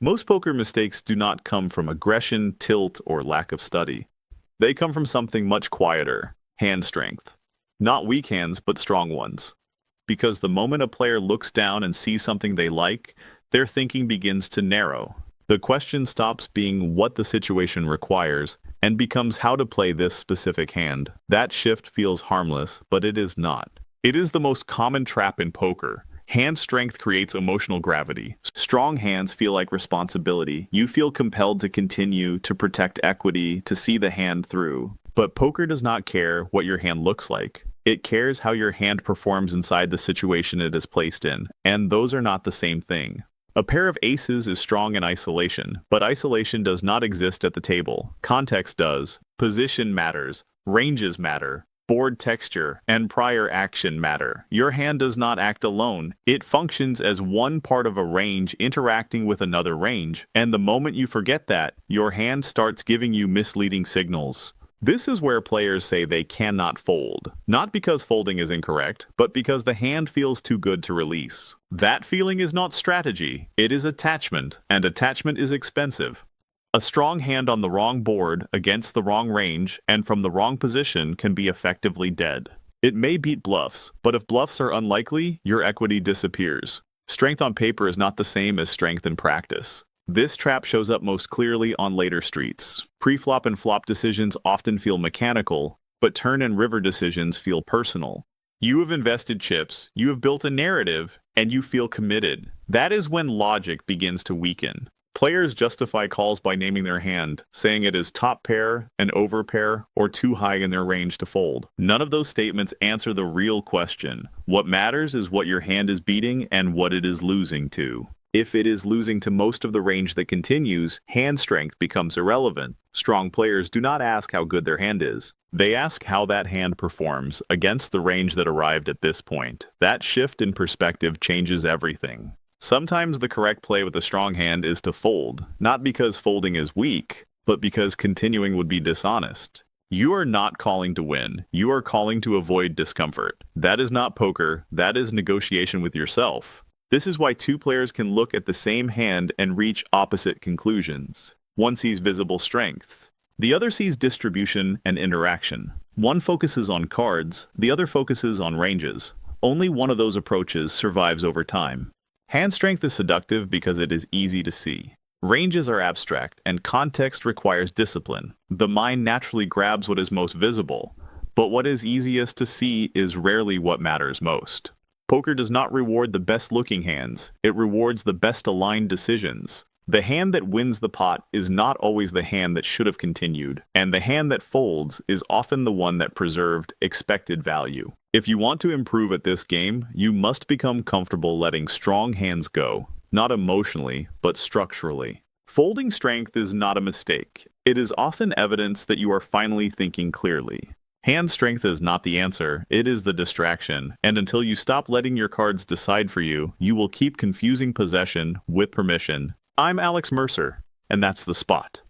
Most poker mistakes do not come from aggression, tilt, or lack of study. They come from something much quieter, hand strength. Not weak hands, but strong ones. Because the moment a player looks down and sees something they like, their thinking begins to narrow. The question stops being what the situation requires and becomes how to play this specific hand. That shift feels harmless, but it is not. It is the most common trap in poker. Hand strength creates emotional gravity. Strong hands feel like responsibility. You feel compelled to continue, to protect equity, to see the hand through. But poker does not care what your hand looks like. It cares how your hand performs inside the situation it is placed in, and those are not the same thing. A pair of aces is strong in isolation, but isolation does not exist at the table. Context does. Position matters. Ranges matter. Board texture and prior action matter. Your hand does not act alone. It functions as one part of a range interacting with another range, and the moment you forget that, your hand starts giving you misleading signals. This is where players say they cannot fold, not because folding is incorrect, but because the hand feels too good to release. That feeling is not strategy, it is attachment, and attachment is expensive. A strong hand on the wrong board, against the wrong range, and from the wrong position can be effectively dead. It may beat bluffs, but if bluffs are unlikely, your equity disappears. Strength on paper is not the same as strength in practice. This trap shows up most clearly on later streets. Pre-flop and flop decisions often feel mechanical, but turn and river decisions feel personal. You have invested chips, you have built a narrative, and you feel committed. That is when logic begins to weaken. Players justify calls by naming their hand, saying it is top pair, an overpair, or too high in their range to fold. None of those statements answer the real question. What matters is what your hand is beating and what it is losing to. If it is losing to most of the range that continues, hand strength becomes irrelevant. Strong players do not ask how good their hand is. They ask how that hand performs against the range that arrived at this point. That shift in perspective changes everything. Sometimes the correct play with a strong hand is to fold, not because folding is weak, but because continuing would be dishonest. You are not calling to win. You are calling to avoid discomfort. That is not poker. That is negotiation with yourself. This is why two players can look at the same hand and reach opposite conclusions. One sees visible strength. The other sees distribution and interaction. One focuses on cards, the other focuses on ranges. Only one of those approaches survives over time. Hand strength is seductive because it is easy to see. Ranges are abstract, and context requires discipline. The mind naturally grabs what is most visible, but what is easiest to see is rarely what matters most. Poker does not reward the best-looking hands, it rewards the best-aligned decisions. The hand that wins the pot is not always the hand that should have continued, and the hand that folds is often the one that preserved expected value. If you want to improve at this game, you must become comfortable letting strong hands go, not emotionally, but structurally. Folding strength is not a mistake. It is often evidence that you are finally thinking clearly. Hand strength is not the answer, it is the distraction, and until you stop letting your cards decide for you, you will keep confusing possession with permission. I'm Alex Mercer, and that's The Spot.